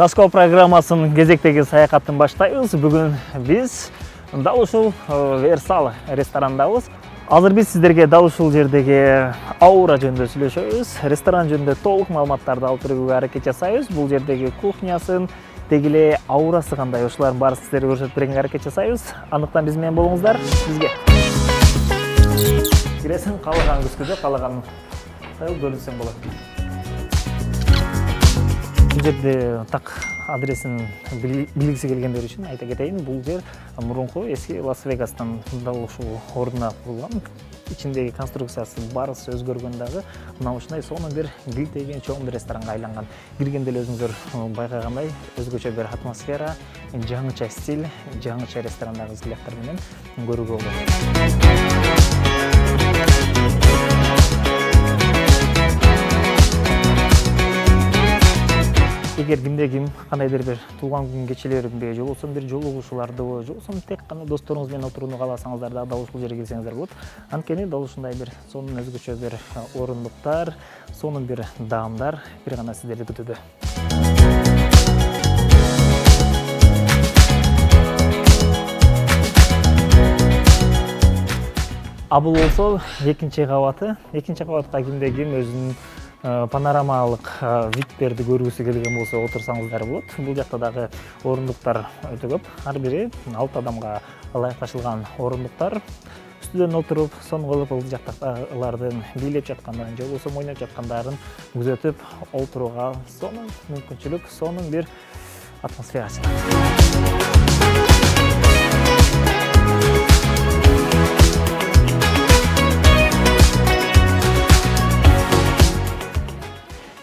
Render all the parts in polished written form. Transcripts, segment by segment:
Dasko программасынын кезектеги саякатын баштайбыз. Бүгүн биз дал ушул Версал ресторандабыз. Азыр биз сиздерге дал ушул жердеги аура жөнүндө сүйлөшөбүз. Ресторан жөнүндө толук маалыматтарды алып берүүгө аракет жасайбыз. Бул жердеги кухнясын, дегиле аурасы кандай, ушулардын баарын сиздерге көрсөтүп берүүгө аракет жасайбыз. Андыктан биз менен болуңуздар. Бизге киресиң, каалаган күскүдө, каалаган бөлүнсөң болот. Бул жерде так адресин билгиси келгендер үчүн айта кетейин. Бул жер мурунку эски Лас-Вегастан дал ушул ордуна курулган. Ичиндеги конструкциясы барысы өзгөргөн дагы мына ушундай сонун бир килтейген чоң бир ресторанга айланган. Киргенде эле өзүңүздөр байкагандай өзгөчө бир атмосфера, жаңыча стиль, жаңыча ресторандагы взгляддар менен көрүүгө болот. Эгер кимде ким кандайдыр бир туулган күн кечелеринде же болбосо бир жолугушууларды же болбосо тек гана досторуңуз менен отурууну кааласаңыздар да дал ушул жерге келсеңиздер болот. Анткени дал ушундай бир сонун өзгөчө бир орундуктар, сонун бир даамдар бир гана сиздерди күтүүдө. Бул болсо экинчи кабаты. Экинчи кабатка кимде ким өзүнүн панорамалык видтерди көргүсү келген болсо отурсаңыздар болот. Бул жакта дагы орундуктар өтө көп. Ар бири 6 адамга ылайыкташылган орундуктар. Үстүдөн отуруп, сонун кылып бул жактагылардын бийлеп жаткандарын же болбосо ойноп жаткандарын күзөтүп олтурууга сонун мүмкүнчүлүк, сонун бир атмосфера чыгат.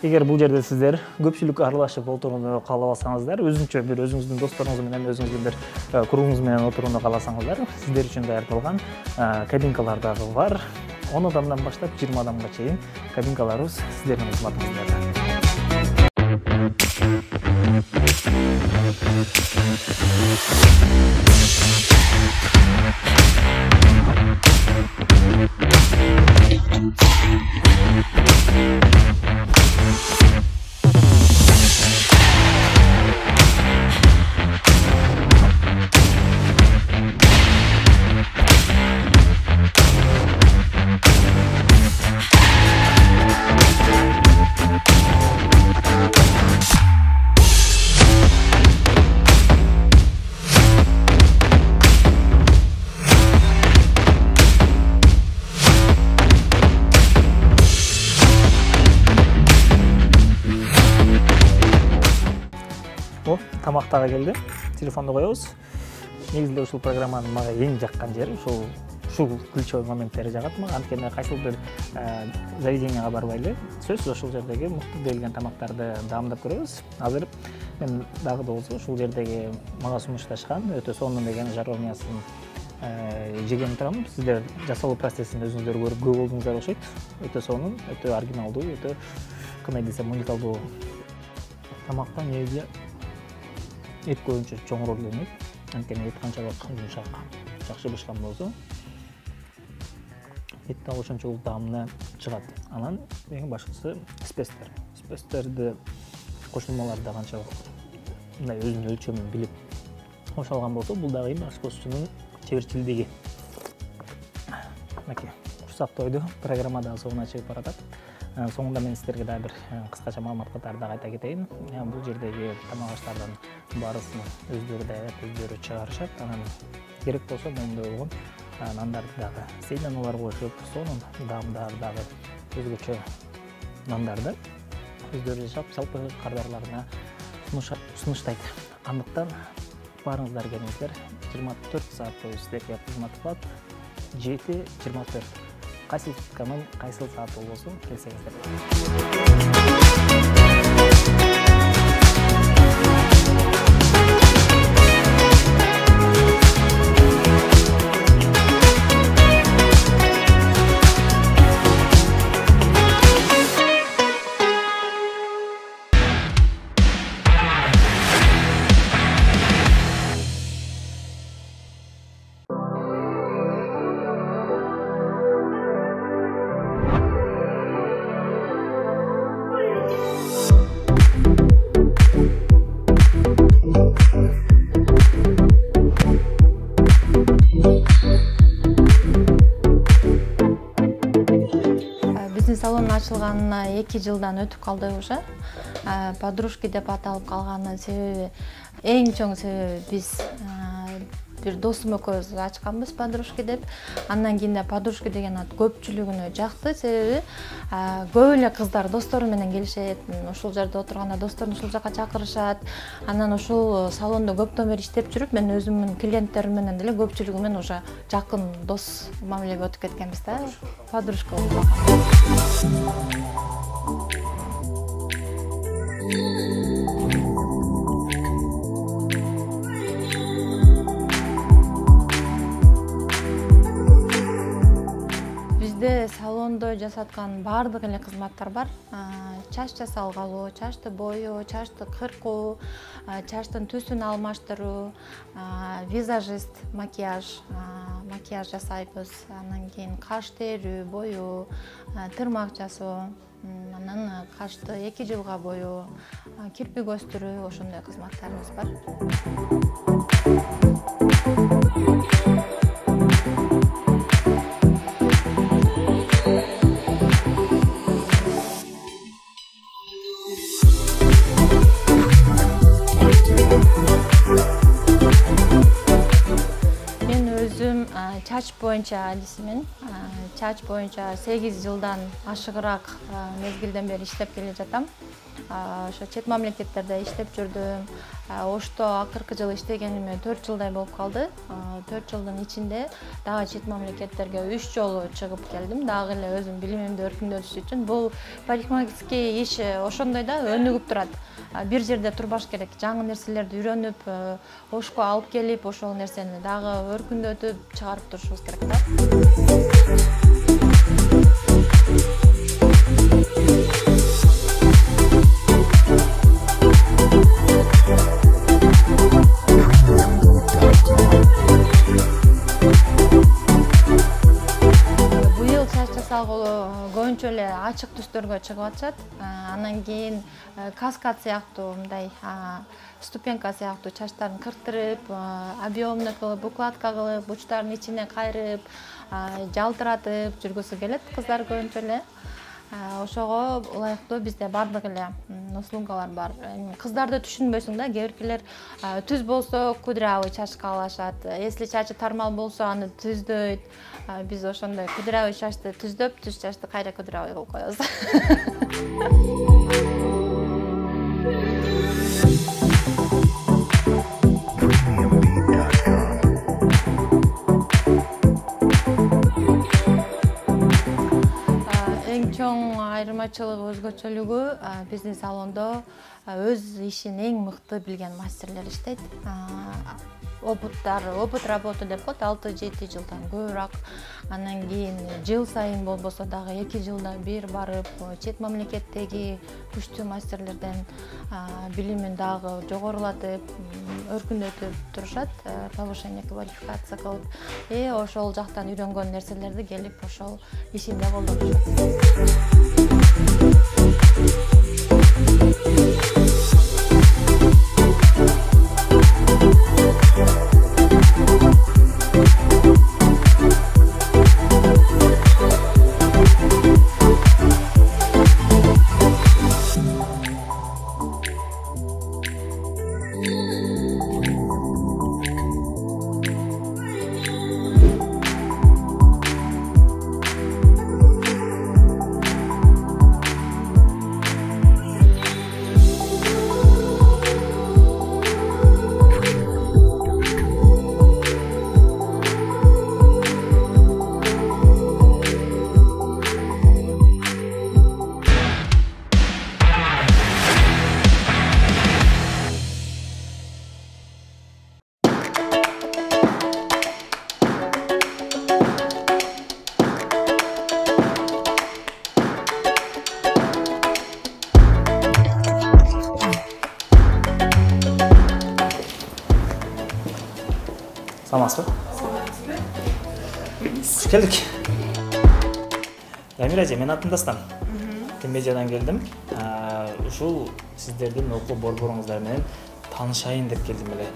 Эгер бул жерде сиздер көпчүлүк аралашып отурууну каалабасаңыздар, өзүңүздүн досторуңуз менен, өзүңүздүн бир кругуңуз менен отурууну кааласаңыздар, сиздер үчүн даярдалган кабинкалар дагы бар. 10 адамдан баштап 20 адамга чейин кабинкаларыбыз сиздердин кызматыңызда. Тамак дагы келди. Телефонду коебуз. Негизинде ушул программанын мага эң жаккан жери ушул ключевой моменттери жагат мага. Анткени кайсыл бир заведенияга барбай эле сөзсүз ушул жердеги мыкты берилген тамактарды даамдап көрөбүз. Азыр мен дагы да болсо ушул жердеги мага сунушташкан өтө сонун деген жаровнясын жеген турам. Сиздер жасалуу процессин өзүңүздөр көрүп көп болдуңуздар окшойт. Өтө сонун, өтө оригиналдуу, өтө кандай десем уникалдуу тамакка негизи эт көбүнчө чоңураак келет. Анткени эт канчалык жумшак, жакшы бышкан болсо, эт да ошончолук даамына чыгат. Анан эң башкысы спецтер. Спецтерди кошулмаларды канчалык мындай өзүнүн өлчөмүн билип кошулган болсо, бул дагы ашкозчунун чеберчилдиги. Мынакей, урсак тойду, программа дагы соңуна чыгып баратат. Соңунда мен сиздерге дагы бир кыскача маалымат катары дагы айта кетейин. Бул жердеги тамак аштардын баарысын өздөрү даярдап, өздөрү чыгарышат. Анан керек болсо моундай болгон нандарды дагы сейнаналар кошуп, сонун даамдар дагы өзгөчө нандарды өздөрү жашап, жалпы кардарларына сунуштайт. Андыктан баарыңыздар келиңиздер. 24 саат бою сиздерге кызмат кылат. 7-24. Кайсыл сутканын кайсыл саат болбосун келсеңиздер. салондун ачылганына 2 жылдан өтүп калды уже. Подружки деп аталып калганын себеби, эң чоң себеби биз бир досум экөөбүз ачканбыз подружки деп. Андан кийин подружки деген ат көпчүлүгүнө жакты, себеби көп эле кыздар достору менен келишет. Ушул жерде отурганда досторун ушул жака чакырышат. Анан ушул салондо көптөн бери иштеп жүрүп, мен өзүмдүн клиенттерим менен деле көпчүлүгү менен уже жакын дос мамилеге өтүп кеткенбиз да. Подружка болуп калган. Салондо жасаткан баардык эле кызматтар бар. Чач жасалгалуу, чачты боёу, чачты кыркуу, чачтын түсүн алмаштыруу, визажист, макияж жасайбыз. Анан кийин каш терүү, боёу, тырмак жасоо, анан кашты 2 жылга боёу, кирпик өстүрүү, ошондой кызматтарыбыз бар. Чач боюнча адисимин. Чач боюнча 8 жылдан ашыгыраак мезгилден бери иштеп келе жатам. Ошо чет мамлекеттерде иштеп жүрдүм. Ошто акыркы жылы иштегениме 4 жылдай болуп калды. 4 жылдын ичинде дагы чет мамлекеттерге 3 жолу чыгып келдим. Дагы эле өзүм билимимди өркүндөтүш үчүн. Бул парикмахерский иш ошондой да өнүгүп турат. Бир жерде турбаш керек. Жаңы нерселерди үйрөнүп, ошко алып келип, ошол нерсени дагы өркүндөтүп чыгарып турушубуз керек да. Көбүнчө эле ачык түстөргө чыгып атышат. Андан кийин каскад сыяктуу, мындай ступенька сыяктуу чачтарын кырктырып, объемный кылып, укладка кылып, учтарын ичине кайрып, жалтыратып жүргүсү келет кыздар көбүнчө эле. Ошого ылайыктуу бизде бардык эле услугалар бар. Кыздарды түшүнбөйсүң да, кээ биркилер түз болсо кудрявый чачка алышат. Если чачы тармал болсо аны түздөйт. Биз ошондой кудрявый чачты түздөп, түз чачты кайра кудрявый кылып коебуз. Эң чоң айырмачылыгы, өзгөчөлүгү биздин салондо өз ишин эң мыкты билген мастерлер иштейт. Опыт работы деп коет, 6-7 жылдан көбүрөөк. Анан кийин жыл сайын болбосо дагы 2 жылда бир барып, чет мамлекеттеги күчтүү мастерлерден билимин дагы жогорулатып, өркүндөтүп турушат, повышение квалификация кылып, ошол жактан үйрөнгөн нерселерди келип ошол ишинде колдонушат. Саламатсызбы? Хош келдик. Дамира эже, мен атым Дастан. Тембежадан келдим. Ушул сиздердин окуу борборуңуздар менен таанышайын деп келдим эле.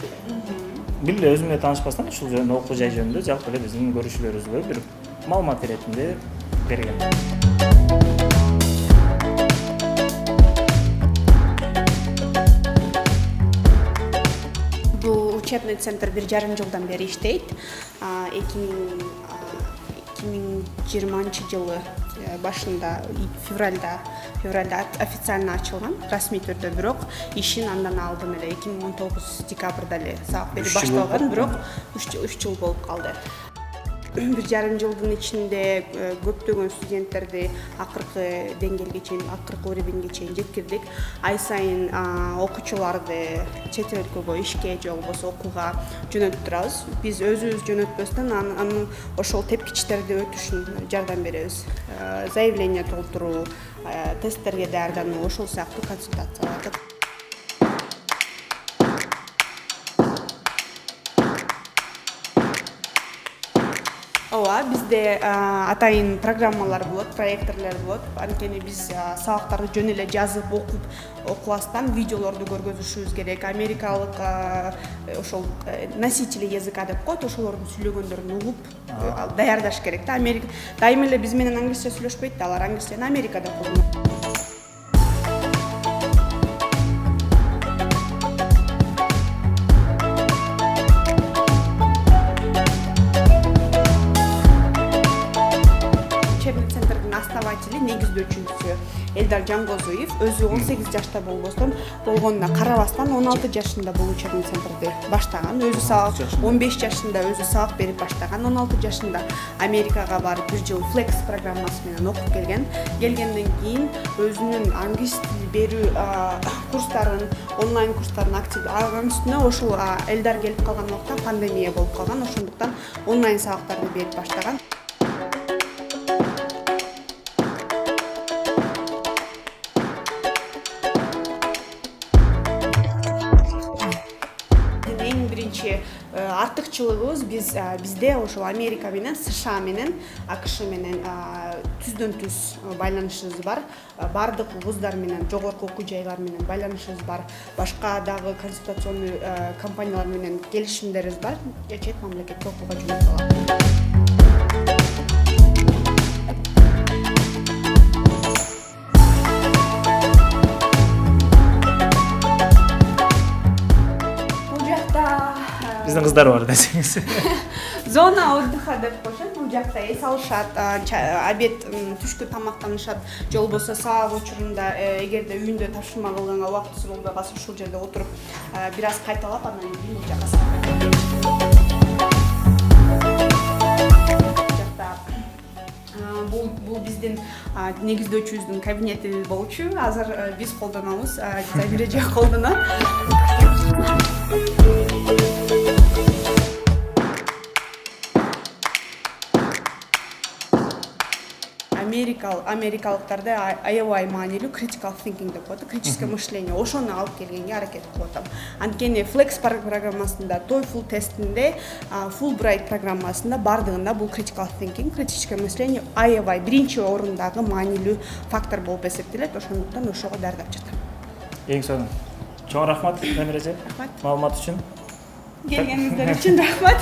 Бир эле өзүм менен таанышпастан ушул жөнүндө окуу жай жөнүндө жалпы эле биздин көрүүчүлөрүбүзгө бир маалымат иретинде берген. учебный центр 1,5 жылдан бери иштейт. 2020 жылы башында февральда официально ачылган, расмий түрдө, бирок ишин андан алдын эле 2019 декабрда эле сабак берип башталган, бирок 3 жыл болуп калды. 1,5 жылдын ичинде көптөгөн студенттерди акыркы деңгээлге чейин, акыркы уровеньге чейин жеткирдик. Ай сайын окуучуларды чет өлкөгө ишке же болбосо окууга жөнөтүп турабыз. Биз өзүбүз жөнөтпөстөн анын ошол тепкичтерди өтүшүн жардам беребиз. Заявление толтуруу, тесттерге даярдануу, ошол сыяктуу консультацияларды. Бизде атайын программалар болот, проекторлор болот. Анткени биз сабактарды жөн эле жазып окубастан видеолорду көргөзүшүбүз керек. Америкалык ошол носители языка деп коет, ошолордун сүйлөгөндөрүн угуп даярдаш керек да. Дайыма эле биз менен англисче сүйлөшпөйт да, алар англисчени Америкада колдонот. Негиздөөчүсү Элдар Жангозуев өзү 18 жашта болгонуна карабастан 16 жашында бул учебный центрди баштаган. Өзү сабак 15 жашында өзү сабак берип баштаган. 16 жашында Америкага барып 1 жыл Flex программасы менен окуп келген. Келгенден кийин өзүнүн англис тили берүү курстарын, онлайн курстарын актив алган үстүнө ошол Элдар келип калган убакта пандемия болуп калган. Ошондуктан онлайн сабактарды берип баштаган. Артыкчылыгыбыз бизде ошол Америка менен, США менен, АКШ менен түздөн-түз байланышыбыз бар. Бардык вуздар менен, жогорку окуу жайлар менен байланышыбыз бар. Башка дагы консультационный компаниялар менен келишимдерибиз бар. Чет мамлекетке окууга жөнөтүп алат. Биздин кыздар бар десеңиз. Зона отдыха деп коюшат. Бул жакта эс алышат, обед, түшкү тамактанышат. Же болбосо саак учурунда эгерде үйүндө тапшырма кылганга убактысы болбой калса ушул жерде отуруп бир аз кайталап анан кийин бул жака бул биздин негиздөөчүбүздүн кабинети болчу. Азыр биз колдонобуз, Замира же колдонот. Америкалыктарда аябай маанилүү critical thinking деп коет, критическое мышление. Ошону алып келгенге аракет кылып атам. Анткени Flex программасында, TOEFL тестинде, Fulbright программасында бардыгында бул critical thinking, критическое мышление аябай биринчи орундагы маанилүү фактор болуп эсептелет. Ошондуктан ошого даярдап жатам. Эң сонун. Чоң рахмат, Замира эже. Маалымат үчүн. Келгениңиздер үчүн рахмат.